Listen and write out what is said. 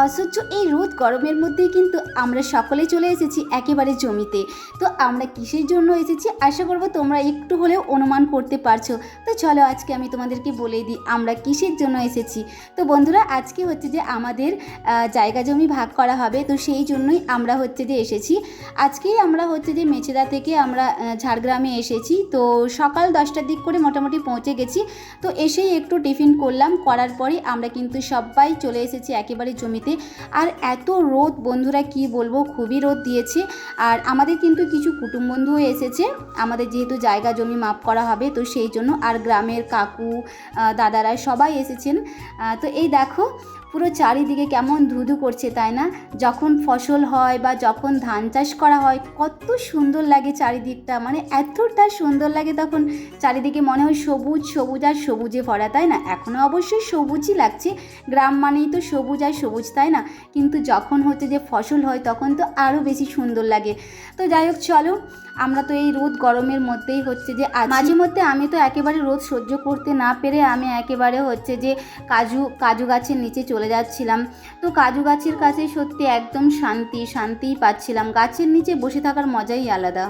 অসহ্য এই রোদ গরমের মধ্যেই কিন্তু আমরা সকলে চলে এসেছি একেবারে জমিতে। তো আমরা কিসের জন্য এসেছি আশা করব তোমরা একটু হলেও অনুমান করতে পারছো। তো চলো আজকে আমি তোমাদেরকে বলে দিই আমরা কিসের জন্য এসেছি। তো বন্ধুরা, আজকে হচ্ছে যে আমাদের জায়গা জমি ভাগ করা হবে, তো সেই জন্যই আমরা হচ্ছে যে এসেছি। আজকেই আমরা হচ্ছে যে মেচেদা থেকে আমরা ঝাড়গ্রামে এসেছি। তো সকাল 10টার দিক করে মোটামুটি পৌঁছে গেছি। তো এসেই একটু টিফিন করলাম, করার পরে আমরা কিন্তু সবাই চলে এসেছি একেবারে জমিতে। আর এত রোদ বন্ধুরা কি বলবো, খুবই রোদ দিয়েছে। আর আমাদের কিন্তু কিছু কুটুম বন্ধুও এসেছে, আমাদের যেহেতু জায়গা জমি মাপ করা হবে তো সেই জন্য। আর গ্রামের কাকু দাদারা সবাই এসেছেন। তো এই দেখো পুরো চারিদিকে কেমন ধুধু করছে, তাই না? যখন ফসল হয় বা যখন ধান চাষ করা হয় কত সুন্দর লাগে চারিদিকটা, মানে এতটা সুন্দর লাগে তখন চারিদিকে মনে হয় সবুজ সবুজ আর সবুজে ভরা, তাই না? এখনও অবশ্যই সবুজই লাগছে, গ্রাম মানেই তো সবুজ আর সবুজ, তাই না? কিন্তু যখন হচ্ছে যে ফসল হয় তখন তো আরও বেশি সুন্দর লাগে। তো যাই হোক চলো, আমরা তো এই রোদ গরমের মধ্যেই হচ্ছে যে মাঝে মধ্যে আমি তো একেবারে রোদ সহ্য করতে না পেরে আমি একেবারে হচ্ছে যে কাজু গাছের নিচে চলে যাচ্ছিলাম। তো কাজু গাছের কাছে সত্যি একদম শান্তিই পাচ্ছিলাম, গাছের নিচে বসে থাকার মজাই আলাদা।